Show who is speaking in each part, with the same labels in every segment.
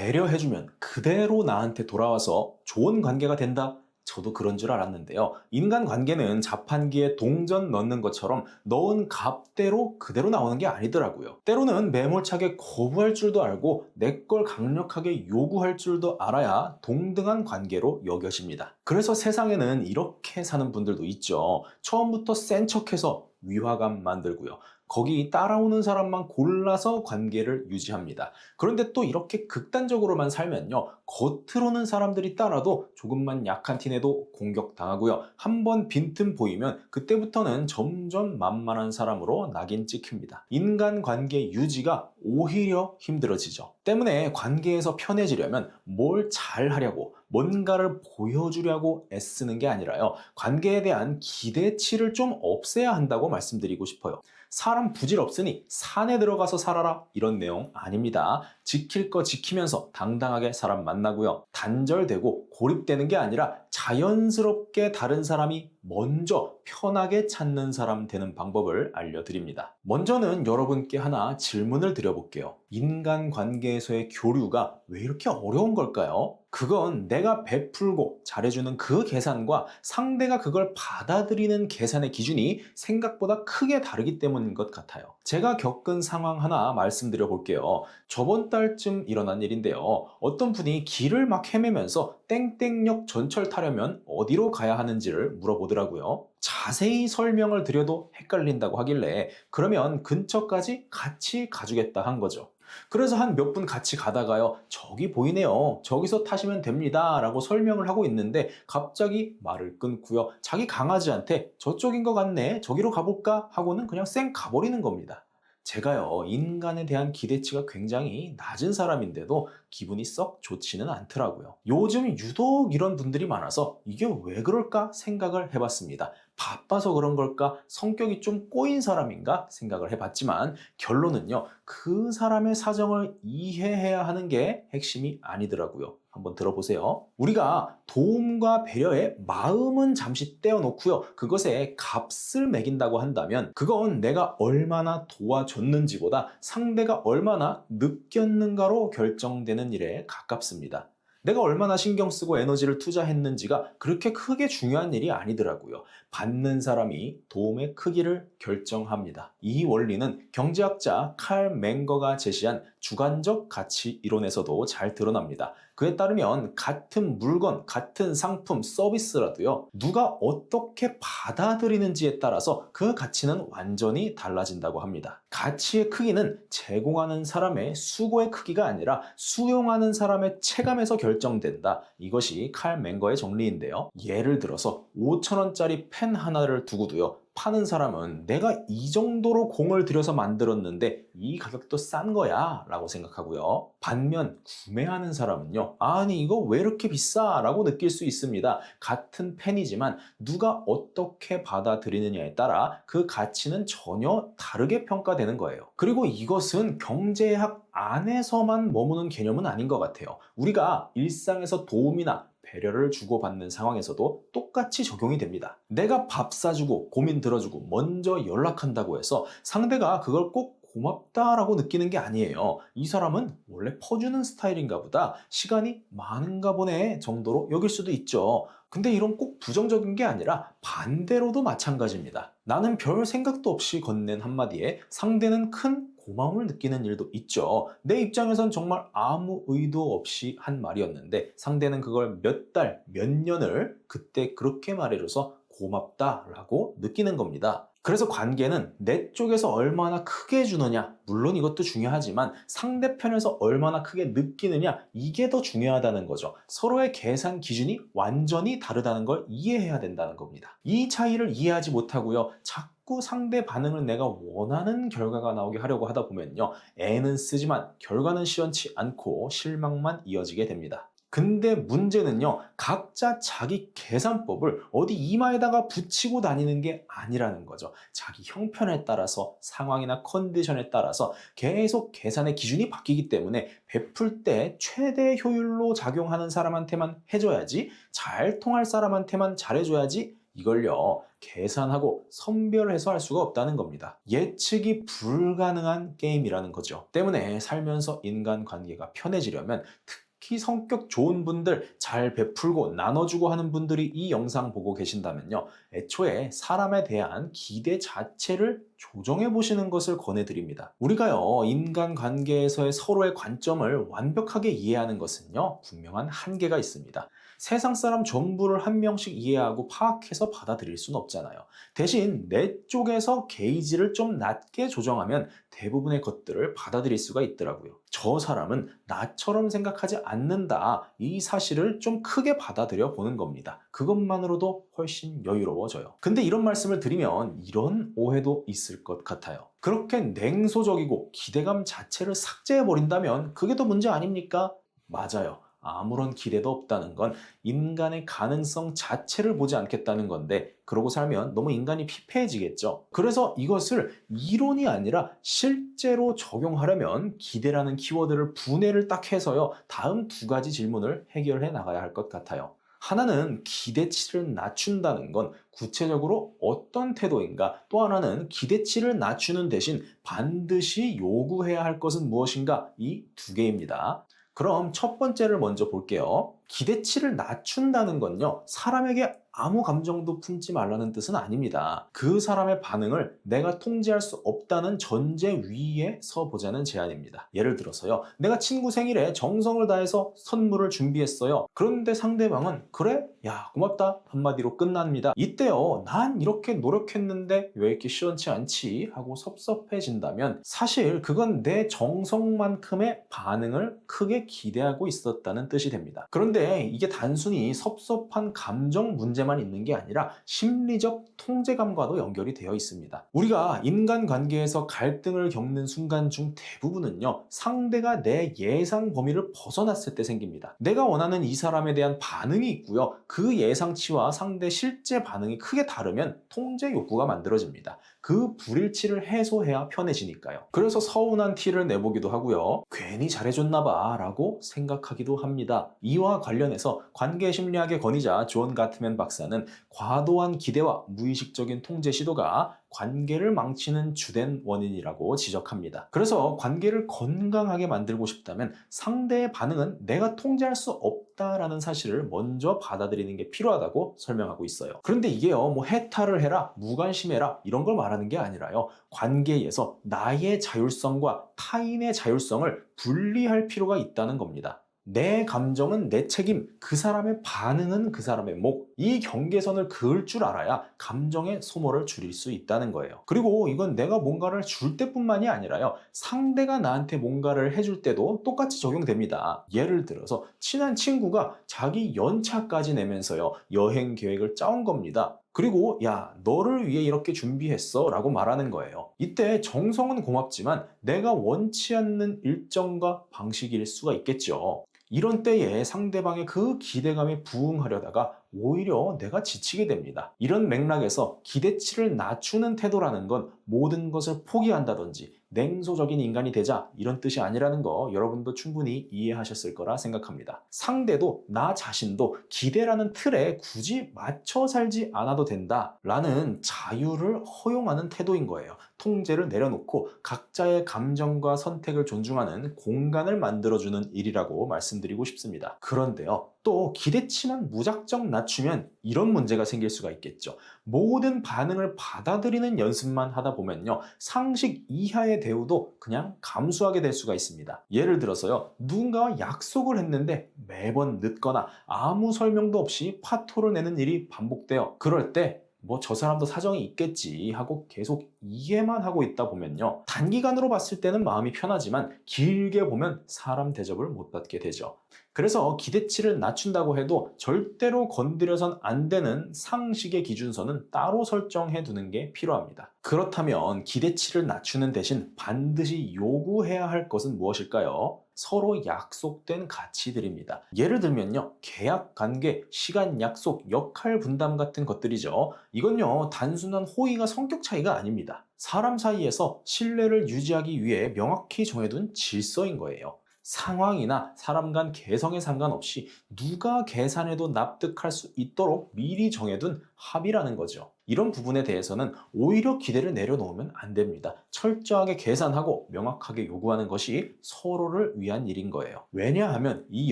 Speaker 1: 배려해주면 그대로 나한테 돌아와서 좋은 관계가 된다? 저도 그런 줄 알았는데요. 인간관계는 자판기에 동전 넣는 것처럼 넣은 값대로 그대로 나오는 게 아니더라고요. 때로는 매몰차게 거부할 줄도 알고 내 걸 강력하게 요구할 줄도 알아야 동등한 관계로 여겨집니다. 그래서 세상에는 이렇게 사는 분들도 있죠. 처음부터 센 척해서 위화감 만들고요. 거기 따라오는 사람만 골라서 관계를 유지합니다. 그런데 또 이렇게 극단적으로만 살면요. 겉으로는 사람들이 따라도 조금만 약한 티 내도 공격당하고요. 한번 빈틈 보이면 그때부터는 점점 만만한 사람으로 낙인 찍힙니다. 인간관계 유지가 오히려 힘들어지죠. 때문에 관계에서 편해지려면 뭘 잘하려고 뭔가를 보여주려고 애쓰는 게 아니라요. 관계에 대한 기대치를 좀 없애야 한다고 말씀드리고 싶어요. 사람 부질없으니 산에 들어가서 살아라 이런 내용 아닙니다. 지킬 거 지키면서 당당하게 사람 만나고요. 단절되고 고립되는 게 아니라 자연스럽게 다른 사람이 먼저 편하게 찾는 사람 되는 방법을 알려드립니다. 먼저는 여러분께 하나 질문을 드려볼게요. 인간관계에서의 교류가 왜 이렇게 어려운 걸까요? 그건 내가 베풀고 잘해주는 그 계산과 상대가 그걸 받아들이는 계산의 기준이 생각보다 크게 다르기 때문인 것 같아요. 제가 겪은 상황 하나 말씀드려 볼게요. 저번 달쯤 일어난 일인데요. 어떤 분이 길을 막 헤매면서 땡땡역 전철 타려면 어디로 가야 하는지를 물어보더라고요. 자세히 설명을 드려도 헷갈린다고 하길래 그러면 근처까지 같이 가주겠다 한 거죠. 그래서 한 몇 분 같이 가다가요. 저기 보이네요. 저기서 타시면 됩니다. 라고 설명을 하고 있는데 갑자기 말을 끊고요. 자기 강아지한테 저쪽인 것 같네. 저기로 가볼까? 하고는 그냥 쌩 가버리는 겁니다. 제가요, 인간에 대한 기대치가 굉장히 낮은 사람인데도 기분이 썩 좋지는 않더라고요. 요즘 유독 이런 분들이 많아서 이게 왜 그럴까 생각을 해봤습니다. 바빠서 그런 걸까? 성격이 좀 꼬인 사람인가? 생각을 해봤지만 결론은요, 그 사람의 사정을 이해해야 하는 게 핵심이 아니더라고요. 한번 들어보세요. 우리가 도움과 배려에 마음은 잠시 떼어놓고요. 그것에 값을 매긴다고 한다면 그건 내가 얼마나 도와줬는지보다 상대가 얼마나 느꼈는가로 결정되는 일에 가깝습니다. 내가 얼마나 신경 쓰고 에너지를 투자했는지가 그렇게 크게 중요한 일이 아니더라고요. 받는 사람이 도움의 크기를 결정합니다. 이 원리는 경제학자 칼 맹거가 제시한 주관적 가치 이론에서도 잘 드러납니다. 그에 따르면 같은 물건, 같은 상품, 서비스라도요. 누가 어떻게 받아들이는지에 따라서 그 가치는 완전히 달라진다고 합니다. 가치의 크기는 제공하는 사람의 수고의 크기가 아니라 수용하는 사람의 체감에서 결정된다. 이것이 칼 맹거의 정리인데요. 예를 들어서 5,000원짜리 펜 하나를 두고도요. 파는 사람은 내가 이 정도로 공을 들여서 만들었는데 이 가격도 싼 거야 라고 생각하고요. 반면 구매하는 사람은요. 아니 이거 왜 이렇게 비싸? 라고 느낄 수 있습니다. 같은 펜이지만 누가 어떻게 받아들이느냐에 따라 그 가치는 전혀 다르게 평가되는 거예요. 그리고 이것은 경제학 안에서만 머무는 개념은 아닌 것 같아요. 우리가 일상에서 도움이나 배려를 주고받는 상황에서도 똑같이 적용이 됩니다. 내가 밥 사주고 고민 들어주고 먼저 연락한다고 해서 상대가 그걸 꼭 고맙다라고 느끼는 게 아니에요. 이 사람은 원래 퍼주는 스타일인가 보다, 시간이 많은가 보네 정도로 여길 수도 있죠. 근데 이런 꼭 부정적인 게 아니라 반대로도 마찬가지입니다. 나는 별 생각도 없이 건넨 한마디에 상대는 큰 고마움을 느끼는 일도 있죠. 내 입장에선 정말 아무 의도 없이 한 말이었는데 상대는 그걸 몇 달, 몇 년을 그때 그렇게 말해줘서 고맙다라고 느끼는 겁니다. 그래서 관계는 내 쪽에서 얼마나 크게 주느냐, 물론 이것도 중요하지만 상대편에서 얼마나 크게 느끼느냐, 이게 더 중요하다는 거죠. 서로의 계산 기준이 완전히 다르다는 걸 이해해야 된다는 겁니다. 이 차이를 이해하지 못하고요. 자꾸 상대 반응을 내가 원하는 결과가 나오게 하려고 하다 보면요. 애는 쓰지만 결과는 시원치 않고 실망만 이어지게 됩니다. 근데 문제는요, 각자 자기 계산법을 어디 이마에다가 붙이고 다니는 게 아니라는 거죠. 자기 형편에 따라서, 상황이나 컨디션에 따라서 계속 계산의 기준이 바뀌기 때문에 베풀 때 최대 효율로 작용하는 사람한테만 해줘야지, 잘 통할 사람한테만 잘해줘야지, 이걸요, 계산하고 선별해서 할 수가 없다는 겁니다. 예측이 불가능한 게임이라는 거죠. 때문에 살면서 인간관계가 편해지려면 특히 성격 좋은 분들, 잘 베풀고 나눠주고 하는 분들이 이 영상 보고 계신다면요, 애초에 사람에 대한 기대 자체를 조정해 보시는 것을 권해드립니다. 우리가요, 인간관계에서의 서로의 관점을 완벽하게 이해하는 것은요, 분명한 한계가 있습니다. 세상 사람 전부를 한 명씩 이해하고 파악해서 받아들일 수는 없잖아요. 대신 내 쪽에서 게이지를 좀 낮게 조정하면 대부분의 것들을 받아들일 수가 있더라고요. 저 사람은 나처럼 생각하지 않는다, 이 사실을 좀 크게 받아들여 보는 겁니다. 그것만으로도 훨씬 여유로워져요. 근데 이런 말씀을 드리면 이런 오해도 있을 것 같아요. 그렇게 냉소적이고 기대감 자체를 삭제해버린다면 그게 더 문제 아닙니까? 맞아요. 아무런 기대도 없다는 건 인간의 가능성 자체를 보지 않겠다는 건데, 그러고 살면 너무 인간이 피폐해지겠죠. 그래서 이것을 이론이 아니라 실제로 적용하려면 기대라는 키워드를 분해를 딱 해서요, 다음 두 가지 질문을 해결해 나가야 할 것 같아요. 하나는 기대치를 낮춘다는 건 구체적으로 어떤 태도인가, 또 하나는 기대치를 낮추는 대신 반드시 요구해야 할 것은 무엇인가, 이 두 개입니다. 그럼 첫 번째를 먼저 볼게요. 기대치를 낮춘다는 건요, 사람에게 아무 감정도 품지 말라는 뜻은 아닙니다. 그 사람의 반응을 내가 통제할 수 없다는 전제 위에 서보자는 제안입니다. 예를 들어서요, 내가 친구 생일에 정성을 다해서 선물을 준비했어요. 그런데 상대방은 그래? 야, 고맙다 한마디로 끝납니다. 이때요, 난 이렇게 노력했는데 왜 이렇게 시원치 않지? 하고 섭섭해진다면 사실 그건 내 정성만큼의 반응을 크게 기대하고 있었다는 뜻이 됩니다. 그런데 이게 단순히 섭섭한 감정 문제만 있는 게 아니라 심리적 통제감과도 연결이 되어 있습니다. 우리가 인간관계에서 갈등을 겪는 순간 중 대부분은요, 상대가 내 예상 범위를 벗어났을 때 생깁니다. 내가 원하는 이 사람에 대한 반응이 있고요, 그 예상치와 상대 실제 반응이 크게 다르면 통제 욕구가 만들어집니다. 그 불일치를 해소해야 편해지니까요. 그래서 서운한 티를 내보기도 하고요, 괜히 잘해줬나 봐 라고 생각하기도 합니다. 이와 관련해서 관계심리학의 권위자 존 가트맨 박사는 과도한 기대와 무의식적인 통제 시도가 관계를 망치는 주된 원인이라고 지적합니다. 그래서 관계를 건강하게 만들고 싶다면 상대의 반응은 내가 통제할 수 없다라는 사실을 먼저 받아들이는 게 필요하다고 설명하고 있어요. 그런데 이게요, 뭐 해탈을 해라, 무관심해라 이런 걸 말하는 게 아니라요, 관계에서 나의 자율성과 타인의 자율성을 분리할 필요가 있다는 겁니다. 내 감정은 내 책임, 그 사람의 반응은 그 사람의 목, 이 경계선을 그을 줄 알아야 감정의 소모를 줄일 수 있다는 거예요. 그리고 이건 내가 뭔가를 줄 때뿐만이 아니라요, 상대가 나한테 뭔가를 해줄 때도 똑같이 적용됩니다. 예를 들어서 친한 친구가 자기 연차까지 내면서요, 여행 계획을 짜온 겁니다. 그리고 야, 너를 위해 이렇게 준비했어 라고 말하는 거예요. 이때 정성은 고맙지만 내가 원치 않는 일정과 방식일 수가 있겠죠. 이런 때에 상대방의 그 기대감에 부응하려다가 오히려 내가 지치게 됩니다. 이런 맥락에서 기대치를 낮추는 태도라는 건 모든 것을 포기한다든지 냉소적인 인간이 되자, 이런 뜻이 아니라는 거 여러분도 충분히 이해하셨을 거라 생각합니다. 상대도 나 자신도 기대라는 틀에 굳이 맞춰 살지 않아도 된다라는 자유를 허용하는 태도인 거예요. 통제를 내려놓고 각자의 감정과 선택을 존중하는 공간을 만들어주는 일이라고 말씀드리고 싶습니다. 그런데요, 또 기대치만 무작정 낮추면 이런 문제가 생길 수가 있겠죠. 모든 반응을 받아들이는 연습만 하다 보면요, 상식 이하의 대우도 그냥 감수하게 될 수가 있습니다. 예를 들어서요, 누군가와 약속을 했는데 매번 늦거나 아무 설명도 없이 파토를 내는 일이 반복돼요. 그럴 때 뭐 저 사람도 사정이 있겠지 하고 계속 이해만 하고 있다 보면요, 단기간으로 봤을 때는 마음이 편하지만 길게 보면 사람 대접을 못 받게 되죠. 그래서 기대치를 낮춘다고 해도 절대로 건드려선 안 되는 상식의 기준선은 따로 설정해 두는 게 필요합니다. 그렇다면 기대치를 낮추는 대신 반드시 요구해야 할 것은 무엇일까요? 서로 약속된 가치들입니다. 예를 들면요, 계약 관계, 시간 약속, 역할 분담 같은 것들이죠. 이건요, 단순한 호의가 성격 차이가 아닙니다. 사람 사이에서 신뢰를 유지하기 위해 명확히 정해둔 질서인 거예요. 상황이나 사람 간 개성에 상관없이 누가 계산해도 납득할 수 있도록 미리 정해둔 합의라는 거죠. 이런 부분에 대해서는 오히려 기대를 내려놓으면 안 됩니다. 철저하게 계산하고 명확하게 요구하는 것이 서로를 위한 일인 거예요. 왜냐하면 이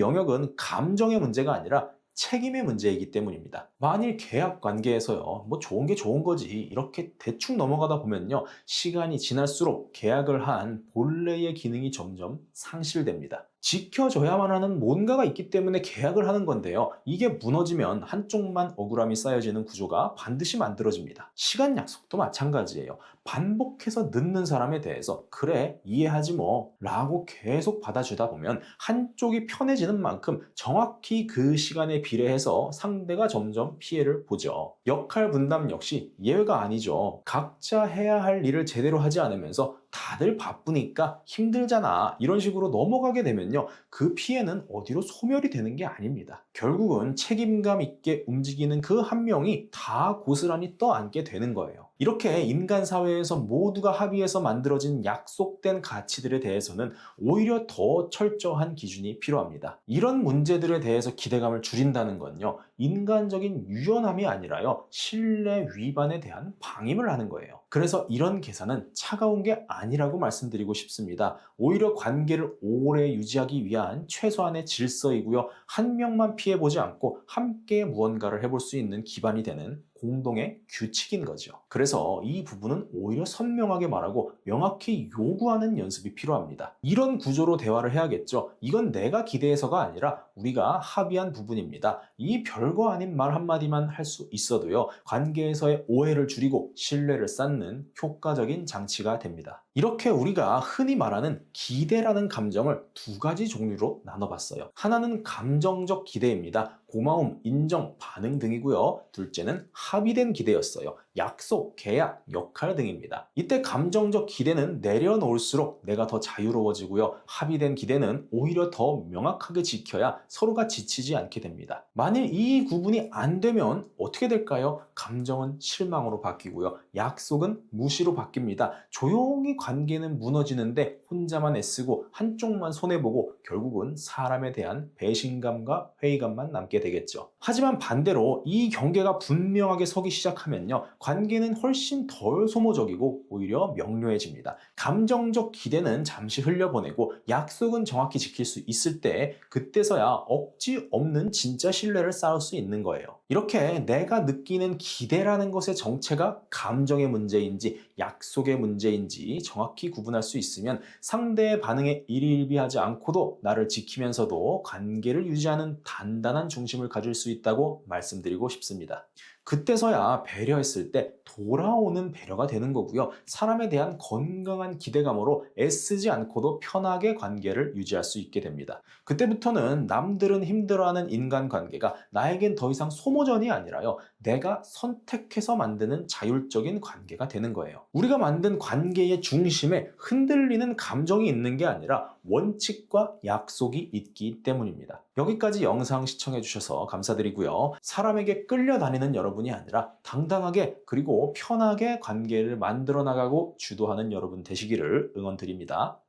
Speaker 1: 영역은 감정의 문제가 아니라 책임의 문제이기 때문입니다. 만일 계약 관계에서요, 뭐 좋은 게 좋은 거지, 이렇게 대충 넘어가다 보면요, 시간이 지날수록 계약을 한 본래의 기능이 점점 상실됩니다. 지켜줘야만 하는 뭔가가 있기 때문에 계약을 하는 건데요. 이게 무너지면 한쪽만 억울함이 쌓여지는 구조가 반드시 만들어집니다. 시간 약속도 마찬가지예요. 반복해서 늦는 사람에 대해서 그래, 이해하지 뭐 라고 계속 받아주다 보면 한쪽이 편해지는 만큼 정확히 그 시간에 비례해서 상대가 점점 피해를 보죠. 역할 분담 역시 예외가 아니죠. 각자 해야 할 일을 제대로 하지 않으면서 다들 바쁘니까 힘들잖아, 이런 식으로 넘어가게 되면요, 그 피해는 어디로 소멸이 되는 게 아닙니다. 결국은 책임감 있게 움직이는 그 한 명이 다 고스란히 떠안게 되는 거예요. 이렇게 인간 사회에서 모두가 합의해서 만들어진 약속된 가치들에 대해서는 오히려 더 철저한 기준이 필요합니다. 이런 문제들에 대해서 기대감을 줄인다는 건요, 인간적인 유연함이 아니라요, 신뢰 위반에 대한 방임을 하는 거예요. 그래서 이런 계산은 차가운 게 아니라고 말씀드리고 싶습니다. 오히려 관계를 오래 유지하기 위한 최소한의 질서이고요, 한 명만 피해보지 않고 함께 무언가를 해볼 수 있는 기반이 되는 공동의 규칙인 거죠. 그래서 이 부분은 오히려 선명하게 말하고 명확히 요구하는 연습이 필요합니다. 이런 구조로 대화를 해야겠죠. 이건 내가 기대해서가 아니라 우리가 합의한 부분입니다. 이 별거 아닌 말 한마디만 할 수 있어도요, 관계에서의 오해를 줄이고 신뢰를 쌓는 효과적인 장치가 됩니다. 이렇게 우리가 흔히 말하는 기대라는 감정을 두 가지 종류로 나눠봤어요. 하나는 감정적 기대입니다. 고마움, 인정, 반응 등이고요. 둘째는 합의된 기대였어요. 약속, 계약, 역할 등입니다. 이때 감정적 기대는 내려놓을수록 내가 더 자유로워지고요. 합의된 기대는 오히려 더 명확하게 지켜야 서로가 지치지 않게 됩니다. 만일 이 구분이 안 되면 어떻게 될까요? 감정은 실망으로 바뀌고요. 약속은 무시로 바뀝니다. 조용히 관계는 무너지는데 혼자만 애쓰고 한쪽만 손해보고 결국은 사람에 대한 배신감과 회의감만 남게 되겠죠. 하지만 반대로 이 경계가 분명하게 서기 시작하면요, 관계는 훨씬 덜 소모적이고 오히려 명료해집니다. 감정적 기대는 잠시 흘려보내고 약속은 정확히 지킬 수 있을 때, 그때서야 억지 없는 진짜 신뢰를 쌓을 수 있는 거예요. 이렇게 내가 느끼는 기대라는 것의 정체가 감정의 문제인지 약속의 문제인지 정확히 구분할 수 있으면 상대의 반응에 일희일비하지 않고도 나를 지키면서도 관계를 유지하는 단단한 중심을 가질 수 있다고 말씀드리고 싶습니다. 그때서야 배려했을 때 돌아오는 배려가 되는 거고요. 사람에 대한 건강한 기대감으로 애쓰지 않고도 편하게 관계를 유지할 수 있게 됩니다. 그때부터는 남들은 힘들어하는 인간관계가 나에겐 더 이상 소모전이 아니라요, 내가 선택해서 만드는 자율적인 관계가 되는 거예요. 우리가 만든 관계의 중심에 흔들리는 감정이 있는 게 아니라 원칙과 약속이 있기 때문입니다. 여기까지 영상 시청해주셔서 감사드리고요. 사람에게 끌려다니는 여러분이 아니라 당당하게 그리고 편하게 관계를 만들어 나가고 주도하는 여러분 되시기를 응원드립니다.